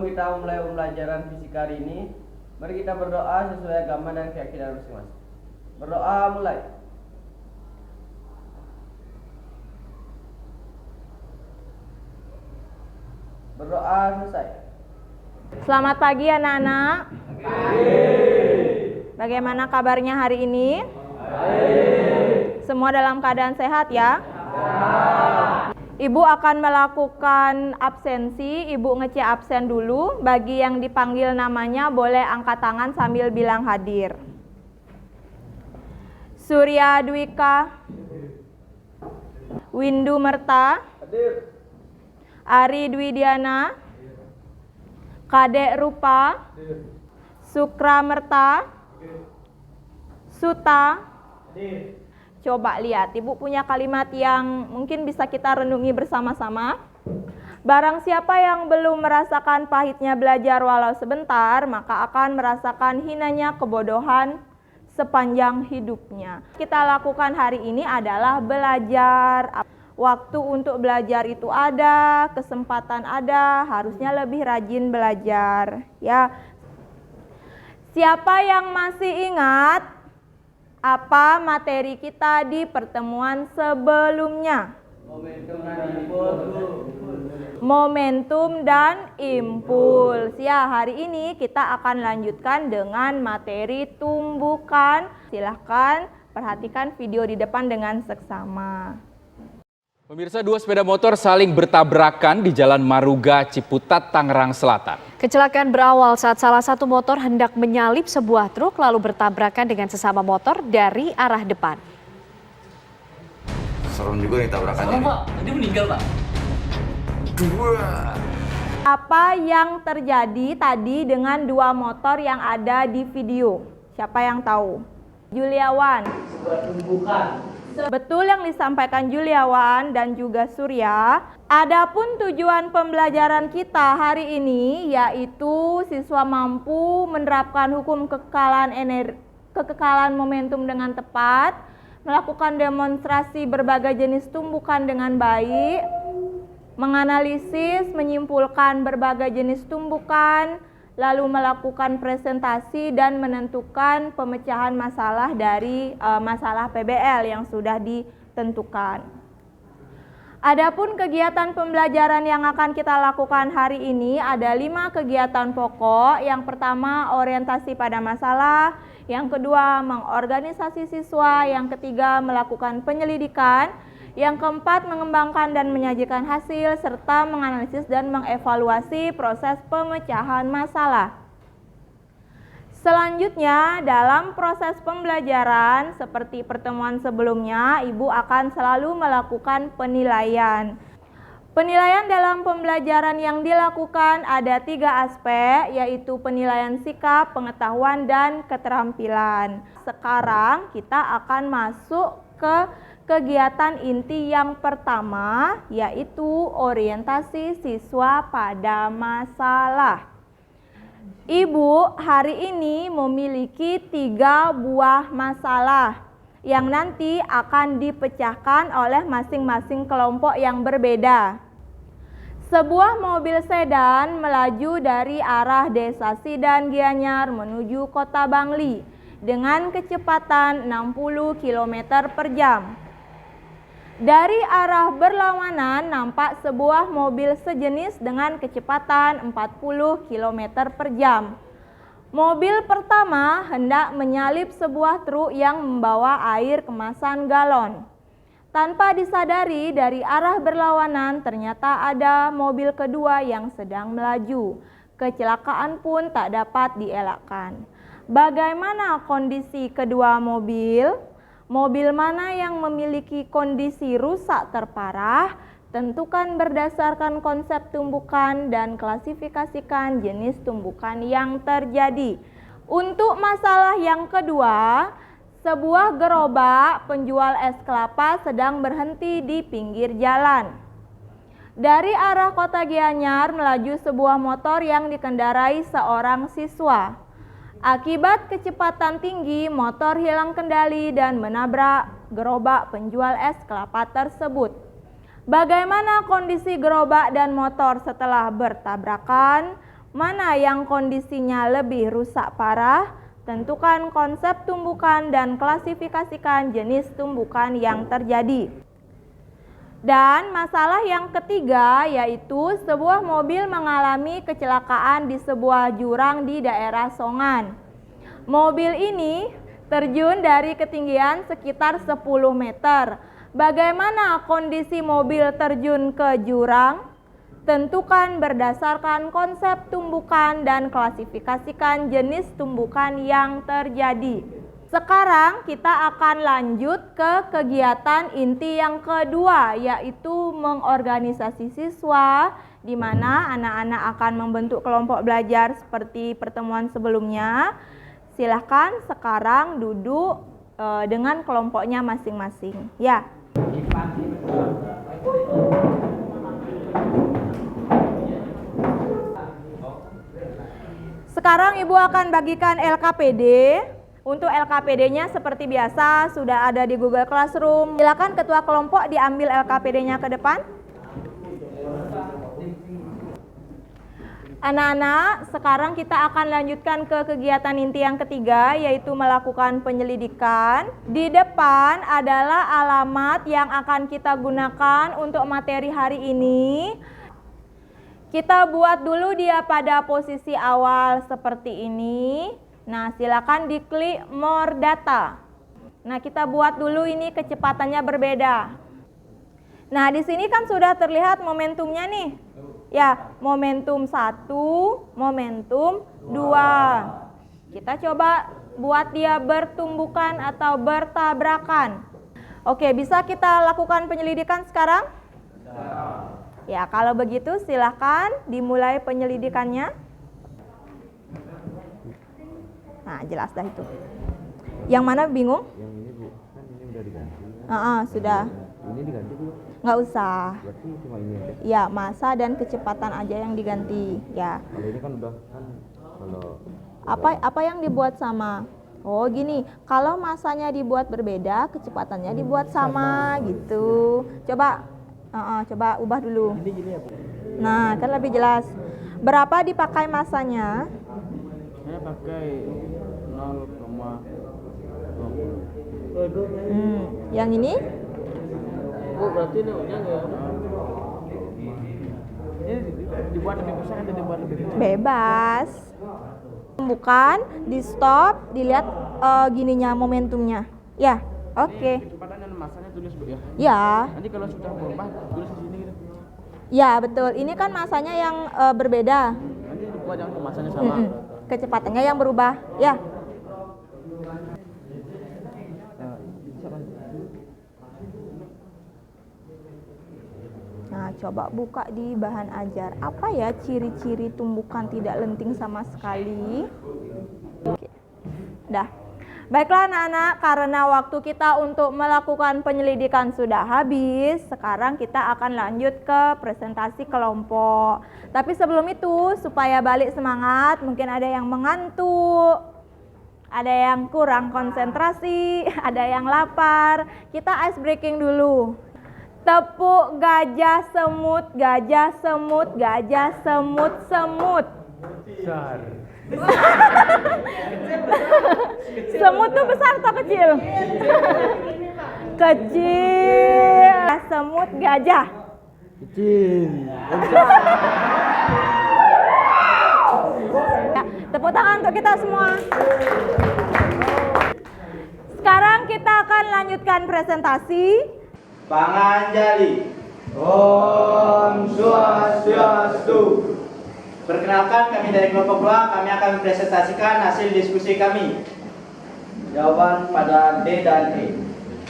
Sebelum kita mulai pembelajaran fisika hari ini, mari kita berdoa sesuai agama dan keyakinan masing-masing. Berdoa mulai. Berdoa selesai. Selamat pagi anak-anak. Bagaimana kabarnya hari ini? Semua dalam keadaan sehat ya? Ibu akan melakukan absensi. Ibu ngecek absen dulu. Bagi yang dipanggil namanya boleh angkat tangan sambil bilang hadir. Surya Dwika, Windu Merta, Hadir. Ari Dwidiana, Kadek Rupa, Sukra Merta, Suta. Coba lihat, Ibu punya kalimat yang mungkin bisa kita renungi bersama-sama. Barang siapa yang belum merasakan pahitnya belajar walau sebentar, maka akan merasakan hinanya kebodohan sepanjang hidupnya. Kita lakukan hari ini adalah belajar. Waktu untuk belajar itu ada, kesempatan ada, harusnya lebih rajin belajar, ya. Siapa yang masih ingat apa materi kita di pertemuan sebelumnya? Momentum dan impuls. Ya, hari ini kita akan lanjutkan dengan materi tumbukan. Silahkan perhatikan video di depan dengan seksama. Pemirsa, dua sepeda motor saling bertabrakan di Jalan Maruga, Ciputat, Tangerang Selatan. Kecelakaan berawal saat salah satu motor hendak menyalip sebuah truk lalu bertabrakan dengan sesama motor dari arah depan. Serem juga nih tabrakannya. Serem, Pak. Tadi meninggal, Pak. Apa yang terjadi tadi dengan dua motor yang ada di video? Siapa yang tahu? Juliawan. Sebuah tumbukan. Betul yang disampaikan Juliawan dan juga Surya. Adapun tujuan pembelajaran kita hari ini yaitu siswa mampu menerapkan hukum kekekalan momentum dengan tepat, melakukan demonstrasi berbagai jenis tumbukan dengan baik, menganalisis, menyimpulkan berbagai jenis tumbukan, lalu melakukan presentasi dan menentukan pemecahan masalah dari masalah PBL yang sudah ditentukan. Adapun kegiatan pembelajaran yang akan kita lakukan hari ini ada 5 kegiatan pokok. Yang pertama, orientasi pada masalah. Yang kedua, mengorganisasi siswa. Yang ketiga, melakukan penyelidikan. Yang keempat, mengembangkan dan menyajikan hasil, serta menganalisis dan mengevaluasi proses pemecahan masalah. Selanjutnya, dalam proses pembelajaran, seperti pertemuan sebelumnya, Ibu akan selalu melakukan penilaian. Penilaian dalam pembelajaran yang dilakukan ada 3 aspek, yaitu penilaian sikap, pengetahuan, dan keterampilan. Sekarang kita akan masuk ke kegiatan inti yang pertama, yaitu orientasi siswa pada masalah. Ibu hari ini memiliki 3 buah masalah yang nanti akan dipecahkan oleh masing-masing kelompok yang berbeda. Sebuah mobil sedan melaju dari arah Desa Sidan Gianyar menuju Kota Bangli dengan kecepatan 60 km per jam. Dari arah berlawanan nampak sebuah mobil sejenis dengan kecepatan 40 km per jam. Mobil pertama hendak menyalip sebuah truk yang membawa air kemasan galon. Tanpa disadari, dari arah berlawanan ternyata ada mobil kedua yang sedang melaju. Kecelakaan pun tak dapat dielakkan. Bagaimana kondisi kedua mobil? Mobil mana yang memiliki kondisi rusak terparah? Tentukan berdasarkan konsep tumbukan dan klasifikasikan jenis tumbukan yang terjadi. Untuk masalah yang kedua, sebuah gerobak penjual es kelapa sedang berhenti di pinggir jalan. Dari arah Kota Gianyar melaju sebuah motor yang dikendarai seorang siswa. Akibat kecepatan tinggi, motor hilang kendali dan menabrak gerobak penjual es kelapa tersebut. Bagaimana kondisi gerobak dan motor setelah bertabrakan? Mana yang kondisinya lebih rusak parah? Tentukan konsep tumbukan dan klasifikasikan jenis tumbukan yang terjadi. Dan masalah yang ketiga yaitu sebuah mobil mengalami kecelakaan di sebuah jurang di daerah Songan. Mobil ini terjun dari ketinggian sekitar 10 meter. Bagaimana kondisi mobil terjun ke jurang? Tentukan berdasarkan konsep tumbukan dan klasifikasikan jenis tumbukan yang terjadi. Sekarang kita akan lanjut ke kegiatan inti yang kedua, yaitu mengorganisasi siswa, di mana anak-anak akan membentuk kelompok belajar seperti pertemuan sebelumnya. Silahkan sekarang duduk dengan kelompoknya masing-masing. Ya. Sekarang Ibu akan bagikan LKPD. Untuk LKPD-nya seperti biasa sudah ada di Google Classroom. Silakan ketua kelompok diambil LKPD-nya ke depan. Anak-anak, sekarang kita akan lanjutkan ke kegiatan inti yang ketiga, yaitu melakukan penyelidikan. Di depan adalah alamat yang akan kita gunakan untuk materi hari ini. Kita buat dulu dia pada posisi awal seperti ini. Nah, silakan diklik more data. Nah, kita buat dulu ini kecepatannya berbeda. Nah, di sini kan sudah terlihat momentumnya nih. Ya, momentum 1, momentum 2. Kita coba buat dia bertumbukan atau bertabrakan. Oke, bisa kita lakukan penyelidikan sekarang? Ya, kalau begitu silahkan dimulai penyelidikannya. Nah, jelas dah itu. Yang mana bingung? Yang ini Bu, kan ini udah diganti. Sudah. Ini diganti Bu? Nggak usah. Berarti cuma ini aja? Ya, masa dan kecepatan aja yang diganti. Ya. Kalau ini kan udah kan kalau Apa yang dibuat sama? Oh gini, kalau masanya dibuat berbeda, kecepatannya dibuat sama gitu. Coba, coba ubah dulu. Nah, kan lebih jelas. Berapa dipakai masanya? saya pakai 0,20. Yang ini? Bu, berarti ini udah nggak? Ini dibuat lebih besar atau dibuat lebih kecil? Bebas. Bukan, di stop, dilihat gininya momentumnya. Ya, oke. Kecepatan dan masanya tulis Bu ya. Ya, Nanti kalau sudah berubah tulis di sini gitu. ya betul. Ini kan masanya yang berbeda. Nanti dibuat yang masanya sama. Kecepatannya yang berubah. Ya. Nah, coba buka di bahan ajar. Apa ya ciri-ciri tumbukan tidak lenting sama sekali? Oke. Dah. Baiklah anak-anak, karena waktu kita untuk melakukan penyelidikan sudah habis, sekarang kita akan lanjut ke presentasi kelompok. Tapi sebelum itu, supaya balik semangat, mungkin ada yang mengantuk, ada yang kurang konsentrasi, ada yang lapar. Kita ice breaking dulu. Tepuk gajah semut, gajah semut, gajah semut, semut. Besar. Semut tuh besar atau kecil? Kecil. Semut gajah. Kecil. Ya, tepuk tangan untuk kita semua. Sekarang kita akan lanjutkan presentasi. Panganjali. Om Swastiastu. Perkenalkan, kami dari kelompok 2, kami akan mempresentasikan hasil diskusi kami. Jawaban pada D dan E.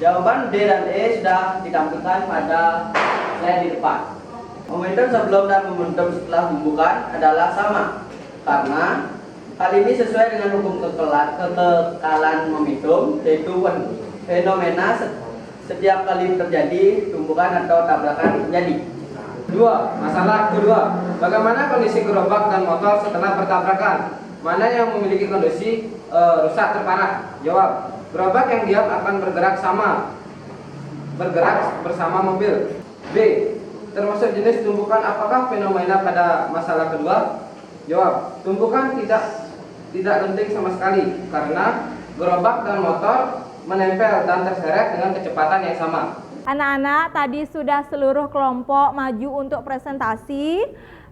Jawaban D dan E sudah ditampilkan pada slide di depan. Momentum sebelum dan momentum setelah tumbukan adalah sama, karena hal ini sesuai dengan hukum kekekalan momentum, yaitu fenomena setiap kali terjadi tumbukan atau tabrakan terjadi. 2. Masalah kedua, bagaimana kondisi gerobak dan motor setelah bertabrakan? Mana yang memiliki kondisi rusak terparah? Jawab, gerobak yang diam akan bergerak bersama mobil. B. Termasuk jenis tumbukan apakah fenomena pada masalah kedua? Jawab. Tumpukan tidak lenting sama sekali karena gerobak dan motor menempel dan terseret dengan kecepatan yang sama. Anak-anak, tadi sudah seluruh kelompok maju untuk presentasi.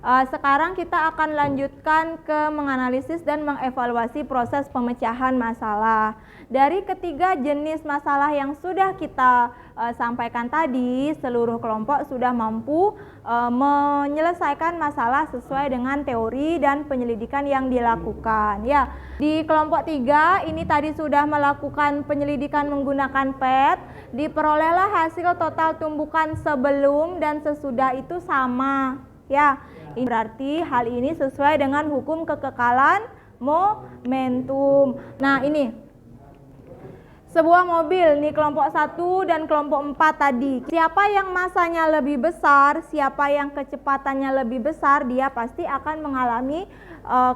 Sekarang kita akan lanjutkan ke menganalisis dan mengevaluasi proses pemecahan masalah. Dari ketiga jenis masalah yang sudah kita sampaikan tadi, seluruh kelompok sudah mampu menyelesaikan masalah sesuai dengan teori dan penyelidikan yang dilakukan. Ya, di kelompok 3 ini tadi sudah melakukan penyelidikan menggunakan PET, diperolehlah hasil total tumbukan sebelum dan sesudah itu sama. Ya, ini berarti hal ini sesuai dengan hukum kekekalan momentum. Nah, ini sebuah mobil nih, kelompok 1 dan kelompok 4 tadi. Siapa yang masanya lebih besar, siapa yang kecepatannya lebih besar, dia pasti akan mengalami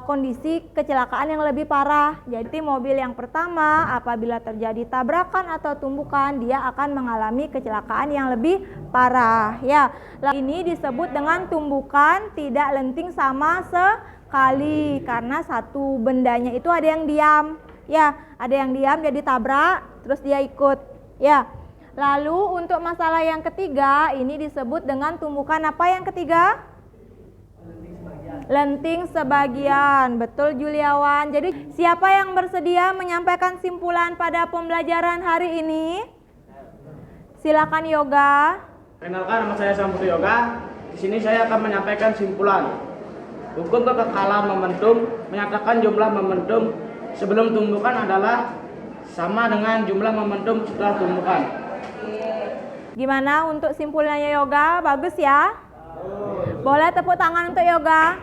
kondisi kecelakaan yang lebih parah. Jadi mobil yang pertama apabila terjadi tabrakan atau tumbukan, dia akan mengalami kecelakaan yang lebih parah. Ya, ini disebut dengan tumbukan tidak lenting sama sekali karena satu bendanya itu ada yang diam. Ya, ada yang diam, dia ditabrak, terus dia ikut. Ya, lalu untuk masalah yang ketiga, ini disebut dengan tumbukan apa yang ketiga? Lenting sebagian. Betul, Juliawan. Jadi siapa yang bersedia menyampaikan simpulan pada pembelajaran hari ini? Silakan Yoga. Kenalkan, nama saya Samputu Yoga. Di sini saya akan menyampaikan simpulan. Hukum kekekalan momentum menyatakan jumlah momentum sebelum tumbukan adalah sama dengan jumlah momentum setelah tumbukan. Gimana untuk simpulannya Yoga? Bagus ya? Boleh tepuk tangan untuk Yoga?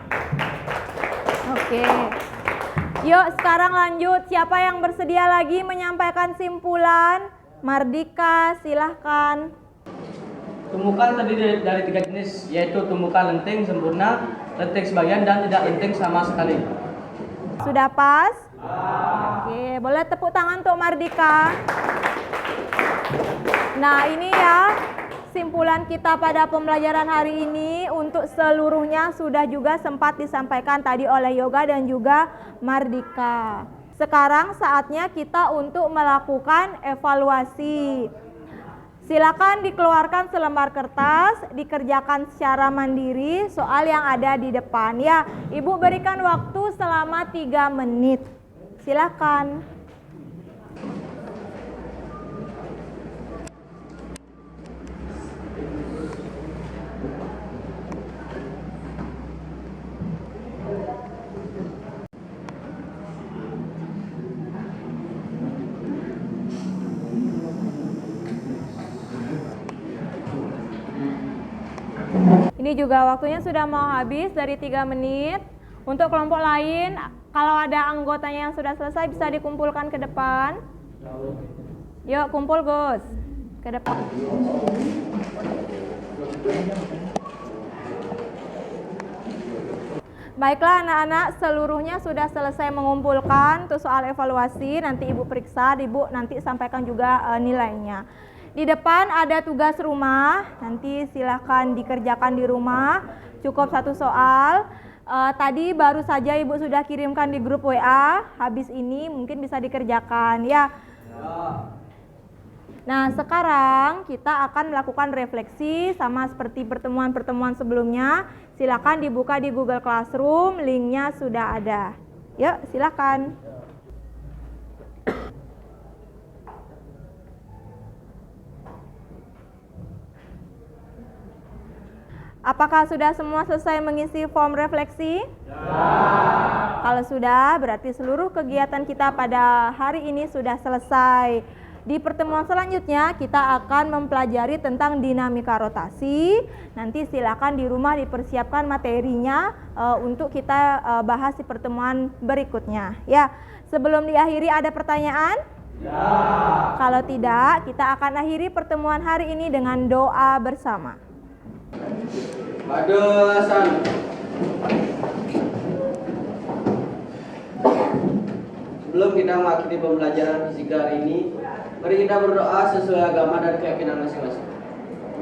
Oke. Yuk sekarang lanjut. Siapa yang bersedia lagi menyampaikan simpulan? Mardika, silahkan. Tumbukan terdiri dari 3 jenis, yaitu tumbukan lenting sempurna, lenting sebagian, dan tidak lenting sama sekali. Sudah pas? Oke, boleh tepuk tangan untuk Mardika. Nah, ini ya simpulan kita pada pembelajaran hari ini. Untuk seluruhnya sudah juga sempat disampaikan tadi oleh Yoga dan juga Mardika. Sekarang saatnya kita untuk melakukan evaluasi. Silakan dikeluarkan selembar kertas, dikerjakan secara mandiri soal yang ada di depan ya. Ibu berikan waktu selama 3 menit. Silakan. Ini juga waktunya sudah mau habis dari 3 menit. Untuk kelompok lain, kalau ada anggotanya yang sudah selesai bisa dikumpulkan ke depan. Yuk kumpul Gus, ke depan. Baiklah anak-anak, seluruhnya sudah selesai mengumpulkan untuk soal evaluasi. Nanti Ibu periksa, Ibu nanti sampaikan juga nilainya. Di depan ada tugas rumah, nanti silahkan dikerjakan di rumah, cukup 1 soal. Tadi baru saja Ibu sudah kirimkan di grup WA, habis ini mungkin bisa dikerjakan ya. Nah sekarang kita akan melakukan refleksi sama seperti pertemuan-pertemuan sebelumnya. Silahkan dibuka di Google Classroom, linknya sudah ada. Yuk silahkan. Apakah sudah semua selesai mengisi form refleksi? Ya. Kalau sudah, berarti seluruh kegiatan kita pada hari ini sudah selesai. Di pertemuan selanjutnya, kita akan mempelajari tentang dinamika rotasi. Nanti silakan di rumah dipersiapkan materinya untuk kita bahas di pertemuan berikutnya. Ya, sebelum diakhiri ada pertanyaan? Ya. Kalau tidak, kita akan akhiri pertemuan hari ini dengan doa bersama. Madusan. Sebelum kita mengakhiri pembelajaran fisika hari ini, mari kita berdoa sesuai agama dan keyakinan masing-masing.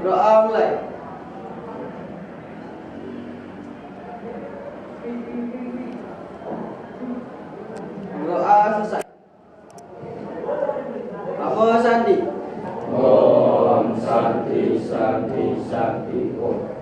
Berdoa mulai. Sakti, Sakti, Sakti, Om.